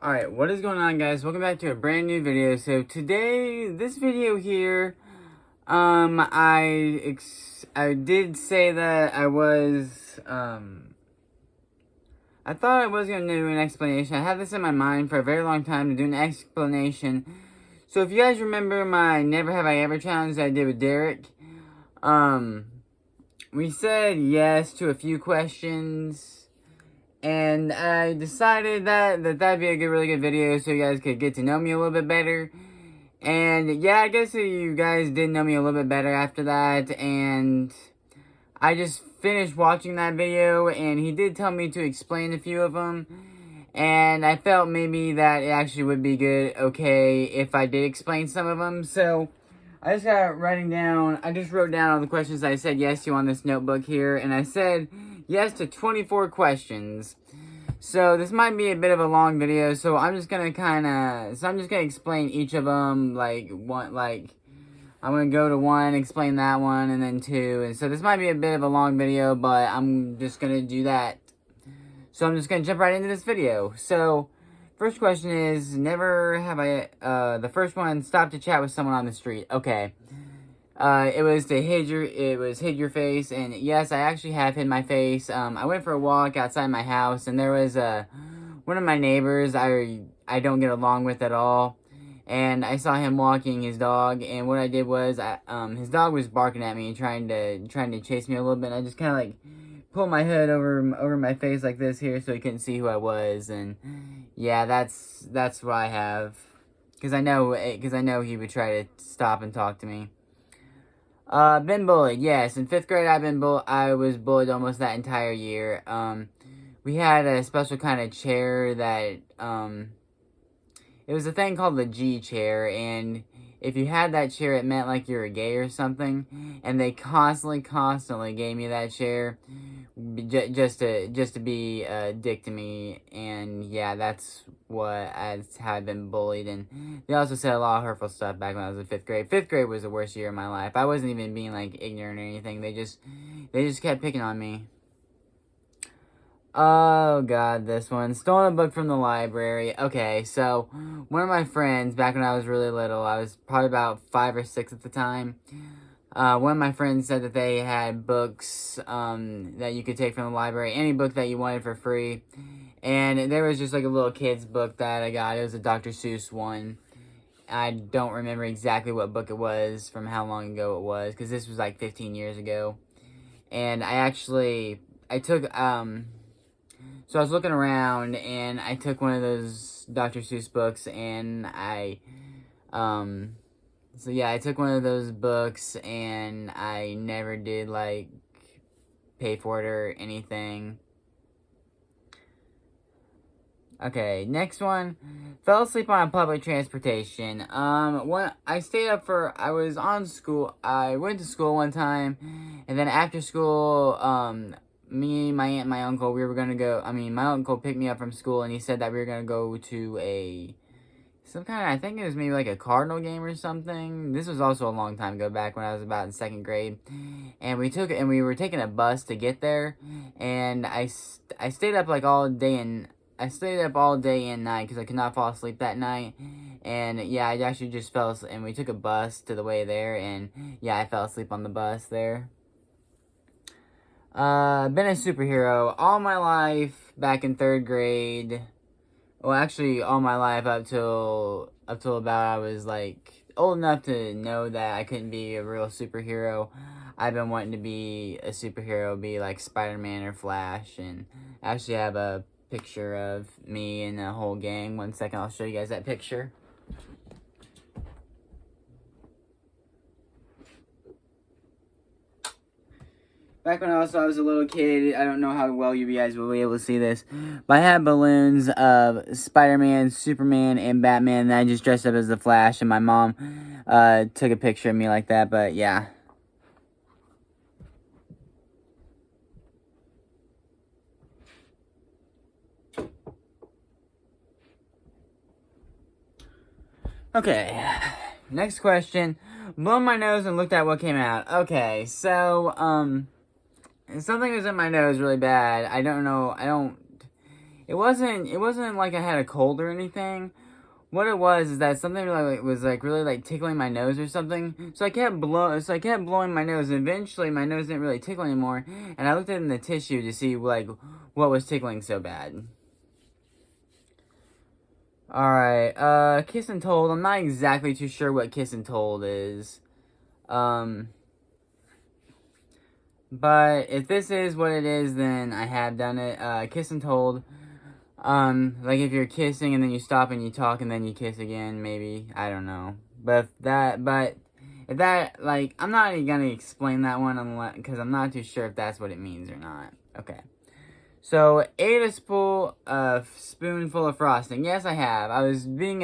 Alright, what is going on, guys? Welcome back to a brand new video. So today, this video here, I did say that I thought I was going to do an explanation. I had this in my mind for a very long time to do an explanation. So if you guys remember my Never Have I Ever challenge that I did with Derek, we said yes to a few questions. And I decided that'd be a really good video so you guys could get to know me a little bit better. And yeah, I guess you guys did know me a little bit better after that. And I just finished watching that video and he did tell me to explain a few of them. And I felt maybe that it actually would be okay, if I did explain some of them. So I just wrote down all the questions I said yes to on this notebook here. And I said yes to 24 questions. So this might be a bit of a long video, so I'm just gonna explain each of them, I'm gonna go to one, explain that one, and then two, and so this might be a bit of a long video, but I'm just gonna do that. So I'm just gonna jump right into this video. So, first question is, the first one, stop to chat with someone on the street. Okay. It was hid your face, and yes, I actually have hid my face. I went for a walk outside my house, and there was one of my neighbors I don't get along with at all, and I saw him walking his dog, and what I did was his dog was barking at me and trying to chase me a little bit, and I just kind of like pulled my hood over my face like this here so he couldn't see who I was, and yeah, that's what I have, because I know he would try to stop and talk to me. Been bullied, yes. In 5th grade, I was bullied almost that entire year. We had a special kind of chair that, it was a thing called the G chair, and if you had that chair, it meant like you were gay or something, and they constantly gave me that chair, just to be a dick to me, and yeah, that's how I've been bullied. And they also said a lot of hurtful stuff back when I was in 5th grade. 5th grade was the worst year of my life. I wasn't even being like ignorant or anything. They just kept picking on me. Oh god, this one. Stolen a book from the library. Okay, so one of my friends, back when I was really little, I was probably about 5 or 6 at the time. One of my friends said that they had books that you could take from the library, any book that you wanted for free. And there was just like a little kid's book that I got. It was a Dr. Seuss one. I don't remember exactly what book it was from how long ago it was, because this was like 15 years ago. And so I was looking around, and I took one of those Dr. Seuss books, and I took one of those books, and I never did, like, pay for it or anything. Okay, next one. Fell asleep on public transportation. I went to school one time, and then after school, me, my aunt, and my uncle, my uncle picked me up from school, and he said that we were gonna go to I think it was maybe like a Cardinal game or something. This was also a long time ago, back when I was about in 2nd grade. And we were taking a bus to get there, and I stayed up all day and night because I could not fall asleep that night. And yeah, I actually just fell asleep, and we took a bus to the way there, and yeah, I fell asleep on the bus there. Been a superhero all my life back in 3rd grade. Well, actually, all my life up till about I was like old enough to know that I couldn't be a real superhero. I've been wanting to be a superhero, be like Spider-Man or Flash, and I actually have a picture of me and the whole gang. One second, I'll show you guys that picture. Back when I was a little kid, I don't know how well you guys will be able to see this, but I had balloons of Spider-Man, Superman, and Batman, and I just dressed up as the Flash, and my mom took a picture of me like that, but yeah. Okay, next question. Blew my nose and looked at what came out. Okay, so, something was in my nose really bad. I don't know, it wasn't like I had a cold or anything. What it was is that something was really like tickling my nose or something. So I kept blowing my nose, and eventually my nose didn't really tickle anymore. And I looked in the tissue to see like what was tickling so bad. Alright, Kiss and Told. I'm not exactly too sure what Kiss and Told is. But if this is what it is, then I have done it. Kiss and Told. Like if you're kissing and then you stop and you talk and then you kiss again, maybe. I don't know. But if that, like, I'm not even gonna explain that one unless, because I'm not too sure if that's what it means or not. Okay. So, ate a spoonful of frosting. Yes, I have. I was helping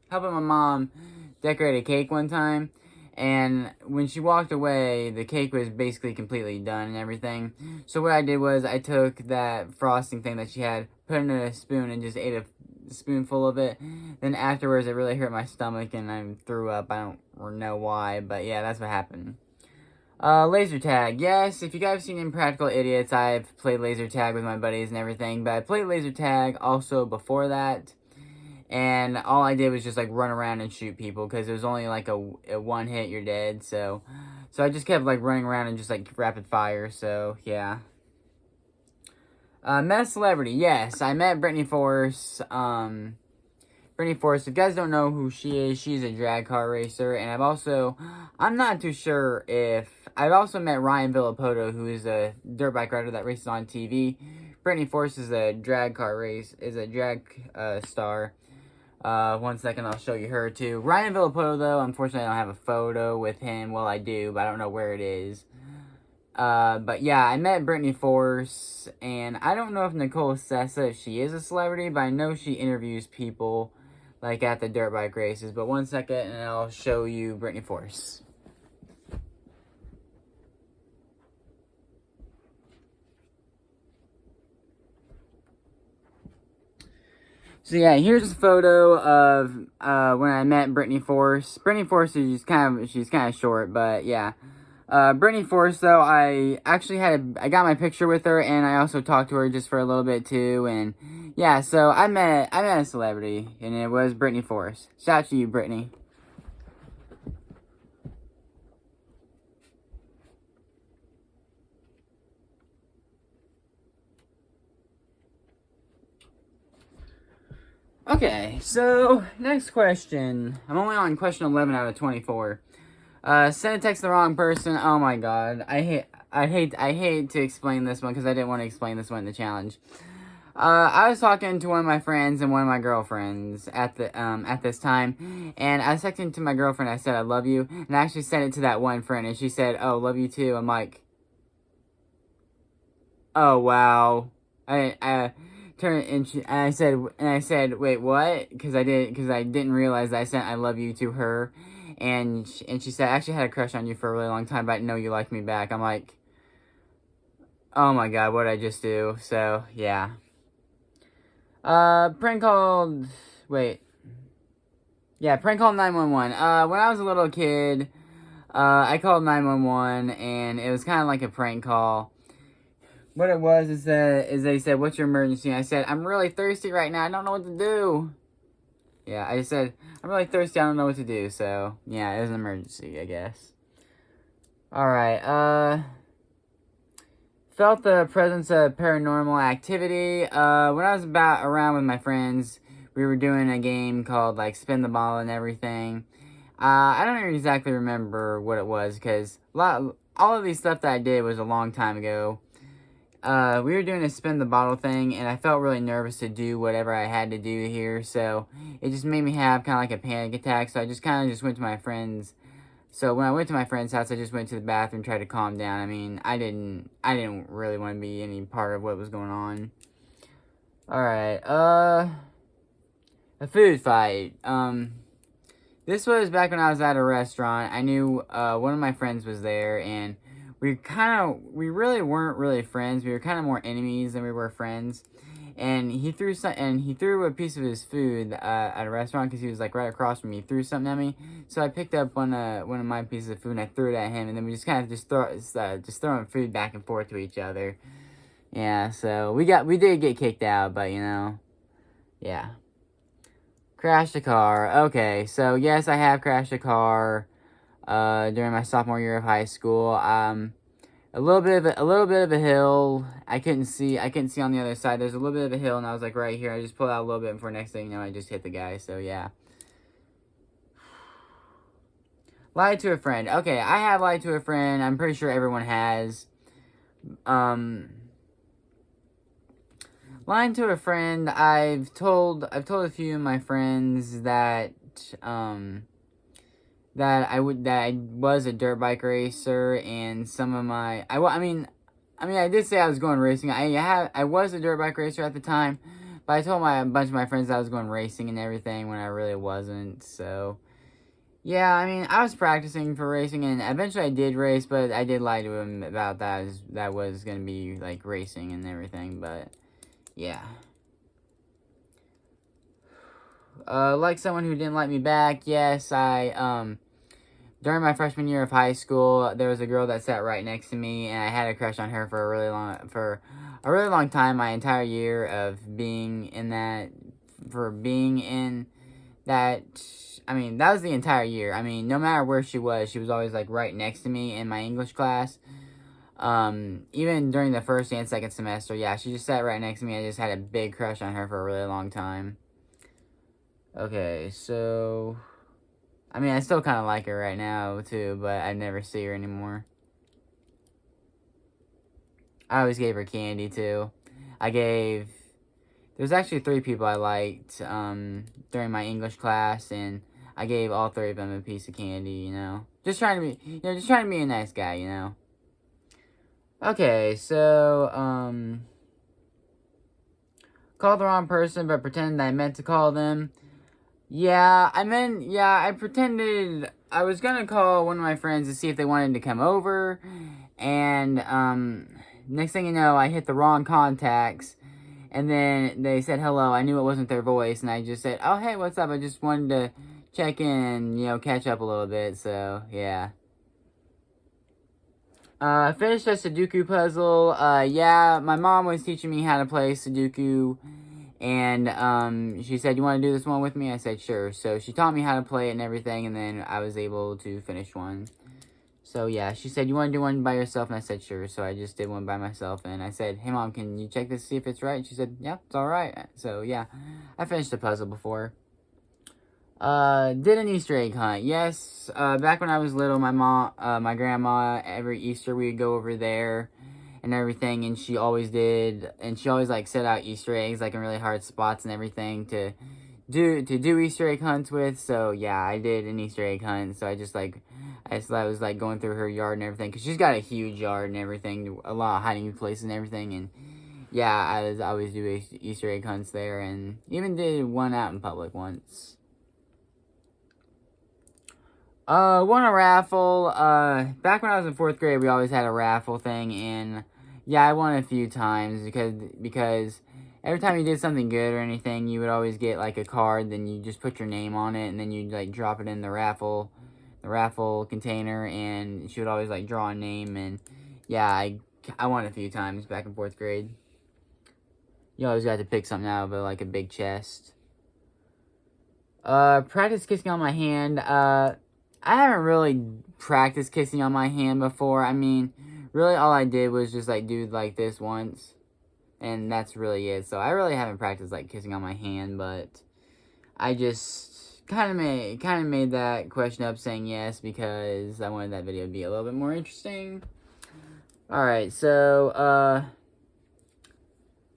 my mom decorate a cake one time. And when she walked away, the cake was basically completely done and everything. So what I did was I took that frosting thing that she had, put it in a spoon, and just ate a spoonful of it. Then afterwards, it really hurt my stomach and I threw up. I don't know why, but yeah, that's what happened. Laser tag. Yes, if you guys have seen Impractical Idiots, I've played laser tag with my buddies and everything. But I played laser tag also before that. And all I did was just, like, run around and shoot people, because it was only, like, a one hit, you're dead, so I just kept, like, running around and just, like, rapid fire, so, yeah. Met a celebrity, yes, I met Brittany Force, Brittany Force, if you guys don't know who she is, she's a drag car racer, and I'm not too sure I've also met Ryan Villapoto, who is a dirt bike rider that races on TV. Brittany Force is a drag star. One second, I'll show you her too. Ryan Villapoto, though, unfortunately I don't have a photo with him. Well, I do, but I don't know where it is. But yeah, I met Brittany Force, and I don't know if Nicole Sessa, if she is a celebrity, but I know she interviews people, like, at the dirt bike races. But one second, and I'll show you Brittany Force. So yeah, here's a photo of when I met Brittany Force. Brittany Force is she's kind of short, but yeah. Brittany Force, though, I got my picture with her, and I also talked to her just for a little bit too, and yeah, so I met a celebrity, and it was Brittany Force. Shout out to you, Brittany. Okay, so next question. I'm only on question 11 out of 24. Send a text to the wrong person. Oh my god, I hate to explain this one because I didn't want to explain this one in the challenge. I was talking to one of my friends and one of my girlfriends at this time, and I was texting to my girlfriend. I said I love you, and I actually sent it to that one friend, and she said, "Oh, love you too." I'm like, "Oh wow." I said, "Wait, what?" Because I didn't realize that I sent "I love you" to her, and she said, "I actually had a crush on you for a really long time, but I didn't know you liked me back." I'm like, "Oh my god, what did I just do?" So yeah. Prank called. Wait. Yeah, prank called 911. When I was a little kid, I called 911, and it was kind of like a prank call. What it was is they said, "What's your emergency?" I said, "I'm really thirsty right now. I don't know what to do." Yeah, I just said, "I'm really thirsty. I don't know what to do." So, yeah, it was an emergency, I guess. Alright, felt the presence of paranormal activity. When I was around with my friends, we were doing a game called, like, Spin the Ball and everything. I don't exactly remember what it was, because all of these stuff that I did was a long time ago. We were doing a spin the bottle thing, and I felt really nervous to do whatever I had to do here, so it just made me have kind of like a panic attack, so I just kind of just went to my friend's. So when I went to my friend's house, I just went to the bathroom, tried to calm down. I mean, I didn't really want to be any part of what was going on. Alright, a food fight. This was back when I was at a restaurant. I knew, one of my friends was there, and we really weren't really friends. We were kind of more enemies than we were friends. And he threw a piece of his food at a restaurant because he was like right across from me. He threw something at me, so I picked up one of my pieces of food and I threw it at him. And then we just kind of just throwing food back and forth to each other. Yeah, so we did get kicked out, but, you know, yeah. Crashed a car. Okay, so yes, I have crashed a car during my sophomore year of high school. A little bit of a hill. I couldn't see on the other side. There's a little bit of a hill, and I was like right here. I just pulled out a little bit, before next thing you know, I just hit the guy. So yeah. Lied to a friend. Okay, I have lied to a friend. I'm pretty sure everyone has. Lying to a friend. I've told a few of my friends that that I was a dirt bike racer, and some of my I mean I did say I was going racing. I was a dirt bike racer at the time, but I told a bunch of my friends I was going racing and everything when I really wasn't. So yeah, I mean, I was practicing for racing, and eventually I did race, but I did lie to him about that. That was gonna be like racing and everything, but yeah. Like someone who didn't like me back. Yes, during my freshman year of high school, there was a girl that sat right next to me, and I had a crush on her for a really long time. My entire year of being in that, I mean, that was the entire year. I mean, no matter where she was always like right next to me in my English class. Even during the first and second semester, yeah, she just sat right next to me. I just had a big crush on her for a really long time. Okay, so I mean, I still kind of like her right now, too, but I never see her anymore. I always gave her candy, too. There's actually 3 people I liked, during my English class, and I gave all 3 of them a piece of candy, you know. Just trying to be a nice guy, you know. Okay, so, called the wrong person, but pretended I meant to call them. Yeah, I pretended I was gonna call one of my friends to see if they wanted to come over, and, next thing you know, I hit the wrong contacts, and then they said hello. I knew it wasn't their voice, and I just said, oh, hey, what's up? I just wanted to check in and, you know, catch up a little bit, so, yeah. Finished a Sudoku puzzle. Yeah, my mom was teaching me how to play Sudoku, and, she said, you want to do this one with me? I said, sure. So she taught me how to play it and everything, and then I was able to finish one. So, yeah, she said, you want to do one by yourself? And I said, sure. So I just did one by myself, and I said, hey, Mom, can you check this to see if it's right? And she said, yeah, it's all right. So, yeah, I finished the puzzle before. Did an Easter egg hunt. Yes, back when I was little, my grandma, every Easter we would go over there and everything, and she always like set out Easter eggs like in really hard spots and everything to do Easter egg hunts with. So yeah, I did an Easter egg hunt. So I was like going through her yard and everything, because she's got a huge yard and everything, a lot of hiding places and everything, and yeah, I always do Easter egg hunts there, and even did one out in public once. Won a raffle. Back when I was in 4th grade, we always had a raffle thing, and yeah, I won a few times because every time you did something good or anything, you would always get like a card, then you just put your name on it, and then you'd like drop it in the raffle container, and she would always like draw a name, and yeah, I won a few times back in 4th grade. You always got to pick something out of like a big chest. Practice kissing on my hand. I haven't really practiced kissing on my hand before. I mean, really all I did was just like do like this once, and that's really it. So I really haven't practiced like kissing on my hand, but I just kind of made that question up saying yes because I wanted that video to be a little bit more interesting. All right, so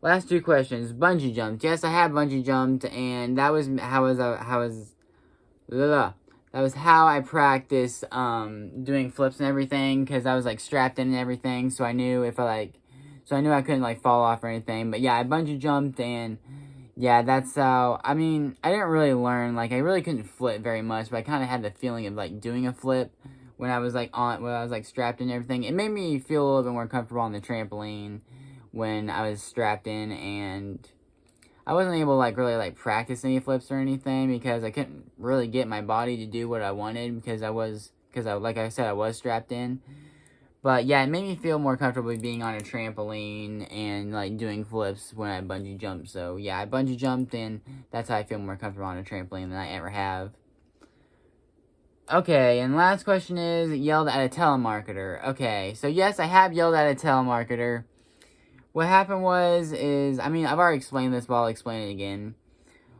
last 2 questions. Bungee jumped. Yes, I have bungee jumped, and that was how I practiced doing flips and everything, because I was like strapped in and everything, so I knew I couldn't like fall off or anything. But yeah, I bungee jumped, and yeah, that's how, I mean, I didn't really learn, like I really couldn't flip very much, but I kind of had the feeling of like doing a flip when I was like strapped in and everything. It made me feel a little bit more comfortable on the trampoline when I was strapped in, and I wasn't able to like really like practice any flips or anything because I couldn't really get my body to do what I wanted because like I said, I was strapped in. But yeah, it made me feel more comfortable being on a trampoline and like doing flips when I bungee jumped. So yeah, I bungee jumped and that's how I feel more comfortable on a trampoline than I ever have. Okay, and last question is, yelled at a telemarketer. Okay, so yes, I have yelled at a telemarketer. What happened was, I mean, I've already explained this, but I'll explain it again.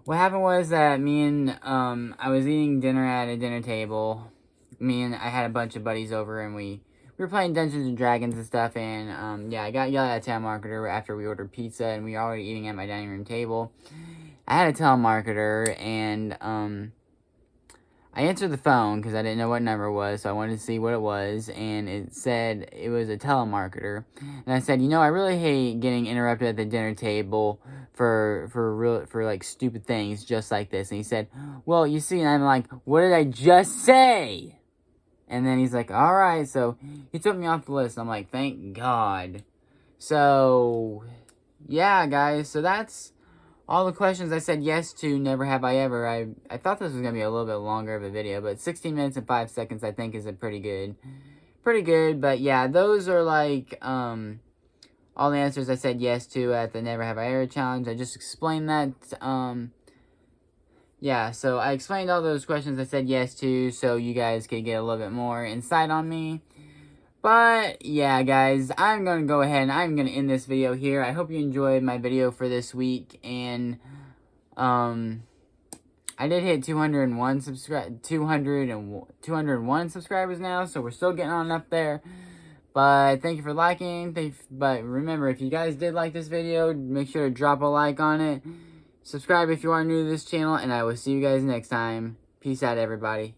What happened was that I was eating dinner at a dinner table. I had a bunch of buddies over, and we were playing Dungeons and Dragons and stuff, and, yeah, I got yelled at a telemarketer after we ordered pizza, and we were already eating at my dining room table. I had a telemarketer, and, I answered the phone because I didn't know what number it was, so I wanted to see what it was, and it said it was a telemarketer. And I said, I really hate getting interrupted at the dinner table for like stupid things just like this. And he said, well, you see, and I'm like, what did I just say? And then he's like, all right, so he took me off the list. I'm like, thank God. So, yeah, guys, so that's all the questions I said yes to. Never have I ever. I thought this was going to be a little bit longer of a video, but 16 minutes and 5 seconds I think is a pretty good. But yeah, those are like, all the answers I said yes to at the Never Have I Ever challenge. I just explained that, yeah, so I explained all those questions I said yes to, so you guys could get a little bit more insight on me. But, yeah, guys, I'm going to go ahead and I'm going to end this video here. I hope you enjoyed my video for this week, and, I did hit 201 subscribers now, so we're still getting on up there. But thank you for liking. But remember, if you guys did like this video, make sure to drop a like on it. Subscribe if you are new to this channel, and I will see you guys next time. Peace out, everybody.